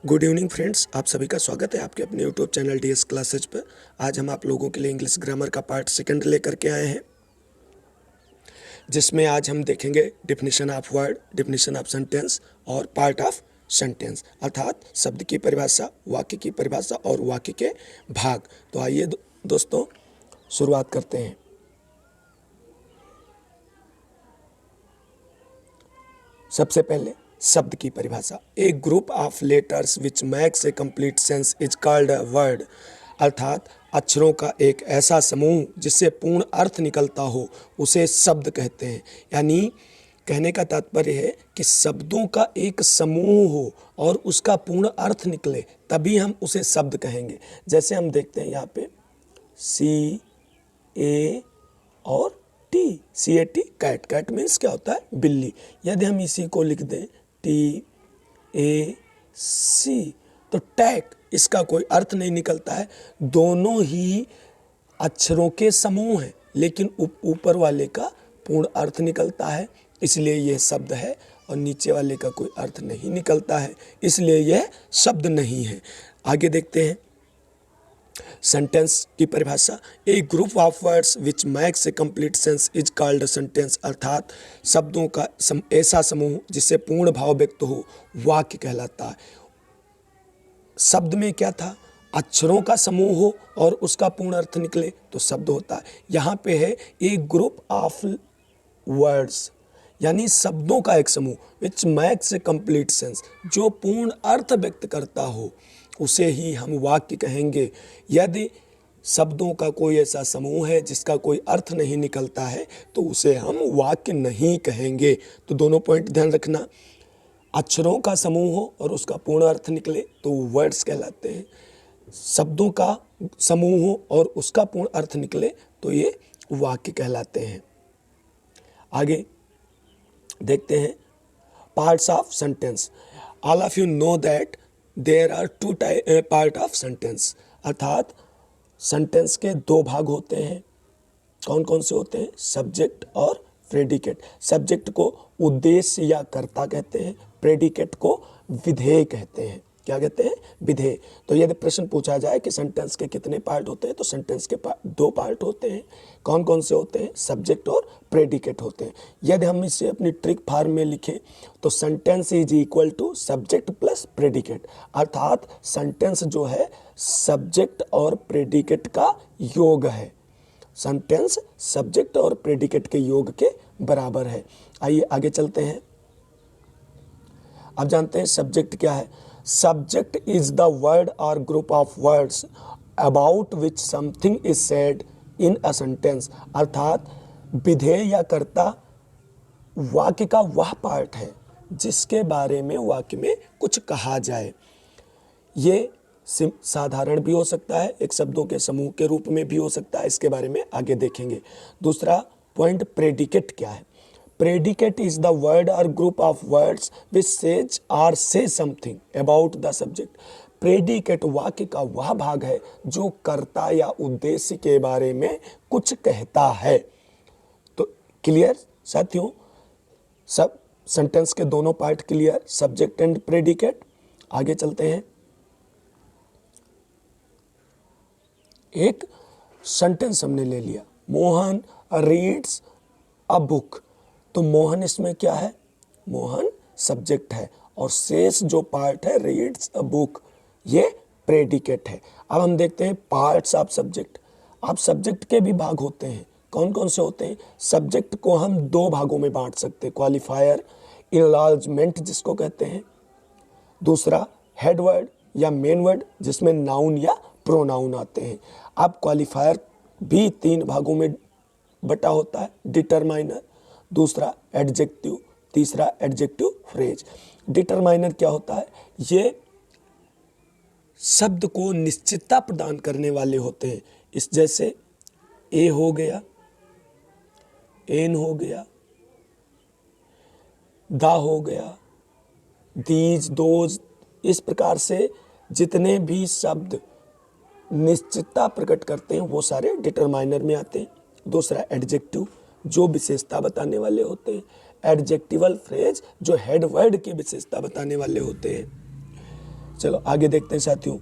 Good evening friends, आप सभी का स्वागत है आपके अपने यूट्यूब चैनल डीएस क्लासेज पर। आज हम आप लोगों के लिए इंग्लिश ग्रामर का पार्ट सेकंड लेकर के आए हैं, जिसमें आज हम देखेंगे definition of word, definition of sentence और पार्ट ऑफ सेंटेंस, अर्थात शब्द की परिभाषा, वाक्य की परिभाषा और वाक्य के भाग। तो आइए दोस्तों शुरुआत करते हैं। सबसे पहले शब्द की परिभाषा। A group of letters which makes a complete sense is called a word, अर्थात अक्षरों का एक ऐसा समूह जिससे पूर्ण अर्थ निकलता हो उसे शब्द कहते हैं। यानी कहने का तात्पर्य है कि शब्दों का एक समूह हो और उसका पूर्ण अर्थ निकले तभी हम उसे शब्द कहेंगे। जैसे हम देखते हैं यहाँ पे CA और CAT, कैट। कैट मीन्स क्या होता है? बिल्ली। यदि हम इसी को लिख दें TAC तो टैक, इसका कोई अर्थ नहीं निकलता है। दोनों ही अक्षरों के समूह हैं, लेकिन ऊपर वाले का पूर्ण अर्थ निकलता है, इसलिए यह शब्द है, और नीचे वाले का कोई अर्थ नहीं निकलता है, इसलिए यह शब्द नहीं है। आगे देखते हैं सेंटेंस की परिभाषा। A group of words which makes a complete sense is called sentence, अर्थात शब्दों का ऐसा समूह जिससे पूर्ण भाव व्यक्त हो वाक्य कहलाता है। शब्द में क्या था? अक्षरों का समूह हो और उसका पूर्ण अर्थ निकले तो शब्द होता है। यहाँ पे है ए ग्रुप ऑफ वर्ड्स, यानी शब्दों का एक समूह, विच मैक्स ए कंप्लीट सेंस, जो पूर्ण अर्थ व्यक्त करता हो उसे ही हम वाक्य कहेंगे। यदि शब्दों का कोई ऐसा समूह है जिसका कोई अर्थ नहीं निकलता है तो उसे हम वाक्य नहीं कहेंगे। तो दोनों पॉइंट ध्यान रखना, अक्षरों का समूह हो और उसका पूर्ण अर्थ निकले तो वर्ड्स कहलाते हैं, शब्दों का समूह हो और उसका पूर्ण अर्थ निकले तो ये वाक्य कहलाते हैं। आगे देखते हैं parts of sentence. All of you know that there are two part of sentence, अर्थात सेंटेंस के दो भाग होते हैं। कौन कौन से होते हैं? सब्जेक्ट और प्रेडिकेट। सब्जेक्ट को उद्देश्य या कर्ता कहते हैं, प्रेडिकेट को विधेय कहते हैं। क्या कहते हैं? विधेय। तो यदि प्रश्न पूछा जाए कि सेंटेंस के कितने पार्ट होते हैं तो सेंटेंस के दो पार्ट होते हैं। कौन कौन से होते हैं? सब्जेक्ट और प्रेडिकेट होते हैं। यदि हम इसे अपनी ट्रिक फॉर्म में लिखें तो sentence is equal to subject plus predicate, अर्थात सेंटेंस जो है सब्जेक्ट और प्रेडिकेट का योग है। सेंटेंस सब्जेक्ट और प्रेडिकेट के योग के बराबर है। आइए आगे चलते हैं। अब जानते हैं सब्जेक्ट क्या है। Subject is the word or group of words about which something is said in a sentence, अर्थात विधेय या कर्ता वाक्य का वह पार्ट है जिसके बारे में वाक्य में कुछ कहा जाए। ये साधारण भी हो सकता है, एक शब्दों के समूह के रूप में भी हो सकता है, इसके बारे में आगे देखेंगे। दूसरा पॉइंट, प्रेडिकेट क्या है? Predicate is the word or group of words which says or say something about the subject. Predicate वाक्य का वह भाग है जो कर्ता या उद्देश्य के बारे में कुछ कहता है। तो क्लियर साथियों, सब सेंटेंस के दोनों part clear, subject and predicate. आगे चलते हैं। एक सेंटेंस हमने ले लिया, मोहन रीड्स अ बुक। तो मोहन इसमें क्या है? मोहन सब्जेक्ट है और शेष जो पार्ट है रीड्स अ बुक ये प्रेडिकेट है। अब हम देखते हैं पार्ट्स ऑफ सब्जेक्ट। अब सब्जेक्ट के भी भाग होते हैं। कौन कौन से होते हैं? सब्जेक्ट को हम दो भागों में बांट सकते हैं, क्वालिफायर इनलार्जमेंट जिसको कहते हैं, दूसरा हेड वर्ड या मेन वर्ड जिसमें नाउन या प्रोनाउन आते हैं। अब क्वालिफायर भी तीन भागों में बटा होता है, डिटरमाइनर, दूसरा एडजेक्टिव, तीसरा एडजेक्टिव फ्रेज। डिटरमाइनर क्या होता है? ये शब्द को निश्चितता प्रदान करने वाले होते हैं। इस जैसे ए हो गया, एन हो गया, दा हो गया, दीज, दोज, इस प्रकार से जितने भी शब्द निश्चितता प्रकट करते हैं वो सारे डिटरमाइनर में आते हैं। दूसरा एडजेक्टिव जो विशेषता बताने वाले होते हैं, एडजेक्टिवल फ्रेज जो हेड वर्ड की विशेषता बताने वाले होते हैं। चलो आगे देखते हैं साथियों।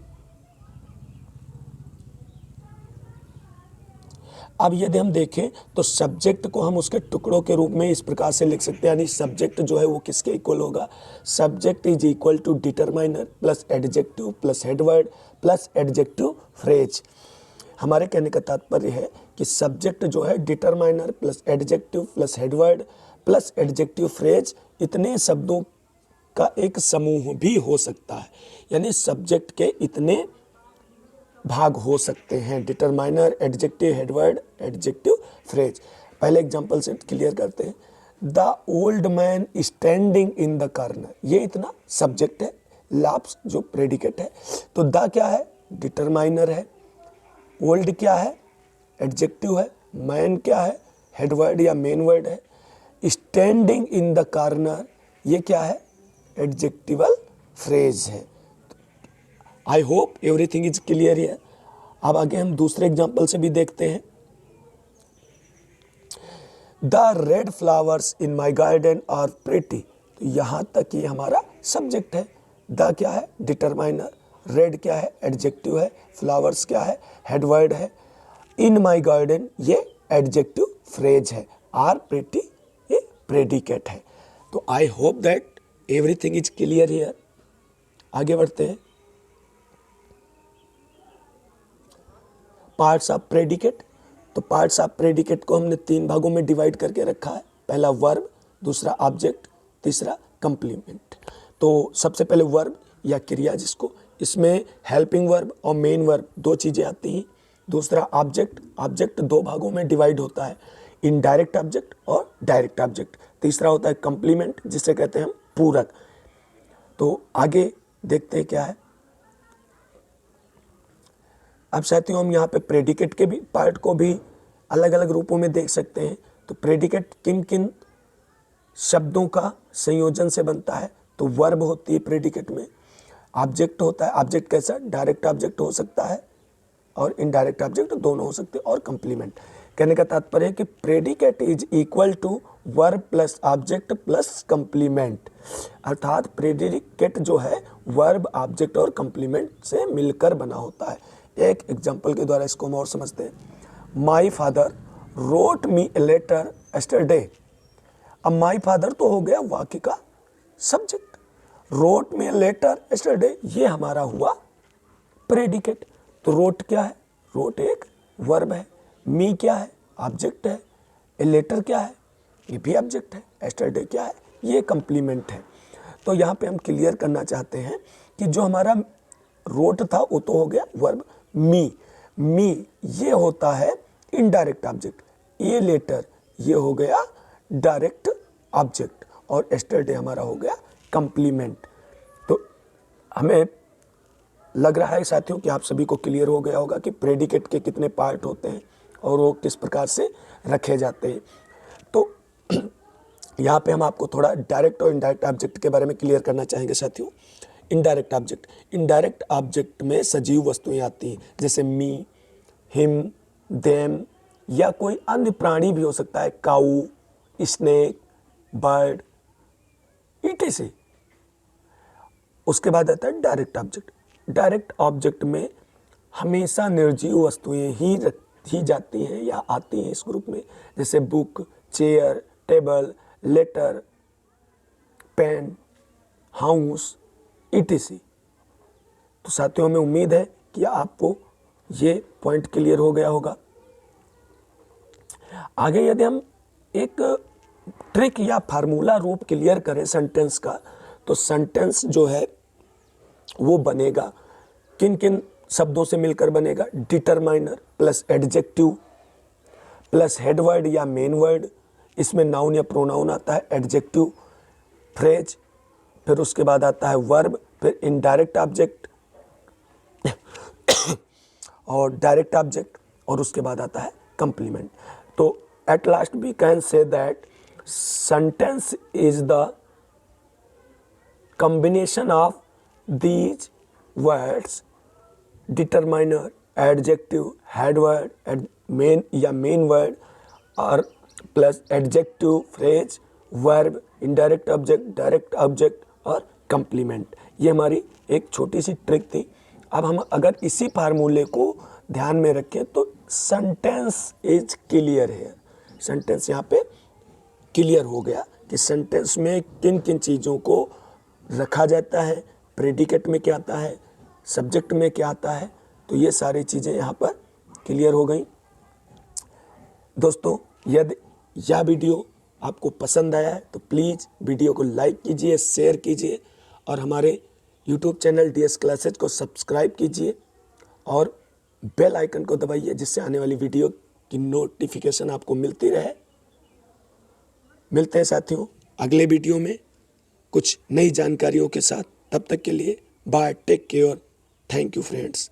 अब यदि हम देखें तो सब्जेक्ट को हम उसके टुकड़ों के रूप में इस प्रकार से लिख सकते हैं, यानी सब्जेक्ट जो है वो किसके इक्वल होगा, subject is equal to determiner plus adjective plus headword plus adjective phrase. हमारे कहने का तात्पर्य है कि सब्जेक्ट जो है determiner plus adjective plus headword plus adjective phrase इतने शब्दों का एक समूह भी हो सकता है, यानी सब्जेक्ट के इतने भाग हो सकते हैं, determiner, adjective, headword, adjective phrase. पहले एग्जांपल से क्लियर करते हैं। The old man standing in the corner, ये इतना सब्जेक्ट है, लाप्स जो प्रेडिकेट है, तो द क्या है, डिटरमाइनर है, ओल्ड क्या है, एडजेक्टिव है, मैन क्या है, हेडवर्ड या मेन वर्ड है, स्टैंडिंग इन द कॉर्नर ये क्या है, एडजेक्टिवल फ्रेज है। I hope everything is clear है। अब आगे हम दूसरे एग्जांपल से भी देखते हैं। The red flowers in my garden are pretty, तो यहां तक ये हमारा सब्जेक्ट है। द क्या है, डिटरमाइनर, रेड क्या है, एडजेक्टिव है, फ्लावर्स क्या है, हेडवर्ड है, इन माई गार्डन ये एडजेक्टिव फ्रेज है, आर प्रिटी ये प्रेडिकेट है। तो I hope that everything is clear here. आगे बढ़ते हैं। पार्ट्स ऑफ प्रेडिकेट, तो पार्ट्स ऑफ प्रेडिकेट को हमने 3 भागों में डिवाइड करके रखा है। पहला वर्ब, दूसरा ऑब्जेक्ट, तीसरा कंप्लीमेंट। तो सबसे पहले वर्ब या क्रिया, जिसको इसमें हेल्पिंग वर्ब और मेन वर्ब 2 चीज़ें आती हैं। दूसरा ऑब्जेक्ट, ऑब्जेक्ट 2 भागों में डिवाइड होता है, इनडायरेक्ट ऑब्जेक्ट और डायरेक्ट ऑब्जेक्ट। तीसरा होता है कंप्लीमेंट, जिसे कहते हैं हम पूरक। तो आगे देखते हैं क्या है। अब साथियों हम यहाँ पे प्रेडिकेट के भी पार्ट को भी अलग अलग रूपों में देख सकते हैं। तो प्रेडिकेट किन किन शब्दों का संयोजन से बनता है, तो वर्ब होती है प्रेडिकेट में, ऑब्जेक्ट होता है, ऑब्जेक्ट कैसा, डायरेक्ट ऑब्जेक्ट हो सकता है और इनडायरेक्ट ऑब्जेक्ट दोनों हो सकते हैं, और कंप्लीमेंट। कहने का तात्पर्य है कि predicate is equal to verb plus object plus complement, अर्थात प्रेडिकेट जो है वर्ब, ऑब्जेक्ट और कंप्लीमेंट से मिलकर बना होता है। एक एग्जाम्पल के द्वारा इसको हम और समझते हैं। My father wrote me a letter yesterday. अब माई फादर तो हो गया वाक्य का subject, wrote me a letter yesterday ये हमारा हुआ प्रेडिकेट। तो रोट क्या है, रोट एक वर्ब है, मी क्या है, ऑब्जेक्ट है, ए लेटर क्या है, ये भी ऑब्जेक्ट है, एस्टरडे क्या है, ये कंप्लीमेंट है। तो यहाँ पे हम क्लियर करना चाहते हैं कि जो हमारा रोट था वो तो हो गया वर्ब, मी ये होता है इनडायरेक्ट ऑब्जेक्ट, ये लेटर ये हो गया डायरेक्ट ऑब्जेक्ट, और एस्टरडे हमारा हो गया कंप्लीमेंट। तो हमें लग रहा है साथियों कि आप सभी को क्लियर हो गया होगा कि प्रेडिकेट के कितने पार्ट होते हैं और वो किस प्रकार से रखे जाते हैं। तो यहाँ पे हम आपको थोड़ा डायरेक्ट और इनडायरेक्ट ऑब्जेक्ट के बारे में क्लियर करना चाहेंगे साथियों। इनडायरेक्ट ऑब्जेक्ट, इनडायरेक्ट ऑब्जेक्ट में सजीव वस्तुएं आती हैं, जैसे मी, हिम, देम, या कोई अन्य प्राणी भी हो सकता है, काऊ, स्नेक, बर्ड, etc। उसके बाद आता है डायरेक्ट ऑब्जेक्ट। डायरेक्ट ऑब्जेक्ट में हमेशा निर्जीव वस्तुएं ही रखी जाती हैं या आती हैं इस ग्रुप में, जैसे book, chair, table, letter, pen, house, etc। तो साथियों में उम्मीद है कि आपको ये पॉइंट क्लियर हो गया होगा। आगे यदि हम एक ट्रिक या फार्मूला रूप क्लियर करें सेंटेंस का, तो सेंटेंस जो है वो बनेगा किन किन शब्दों से मिलकर बनेगा, determiner plus adjective plus headword या मेन वर्ड, इसमें नाउन या प्रोनाउन आता है, एडजेक्टिव फ्रेज, फिर उसके बाद आता है वर्ब, फिर इनडायरेक्ट ऑब्जेक्ट और डायरेक्ट ऑब्जेक्ट, और उसके बाद आता है कंप्लीमेंट। तो at last we can say that sentence is the combination of these words, determiner, adjective, head word, main या main word, और plus adjective, phrase, verb, indirect object, direct object और complement, ये हमारी एक छोटी सी ट्रिक थी। अब हम अगर इसी फार्मूले को ध्यान में रखें तो सेंटेंस इज क्लियर है। सेंटेंस यहाँ पे क्लियर हो गया कि सेंटेंस में किन किन चीज़ों को रखा जाता है, प्रेडिकेट में क्या आता है, सब्जेक्ट में क्या आता है। तो ये सारी चीज़ें यहाँ पर क्लियर हो गई। दोस्तों, यदि यह वीडियो आपको पसंद आया है तो प्लीज़ वीडियो को लाइक कीजिए, शेयर कीजिए और हमारे YouTube चैनल DS क्लासेज को सब्सक्राइब कीजिए और बेल आइकन को दबाइए, जिससे आने वाली वीडियो की नोटिफिकेशन आपको मिलती रहे। मिलते हैं साथियों अगले वीडियो में कुछ नई जानकारियों के साथ। तब तक के लिए bye, take care, thank you friends.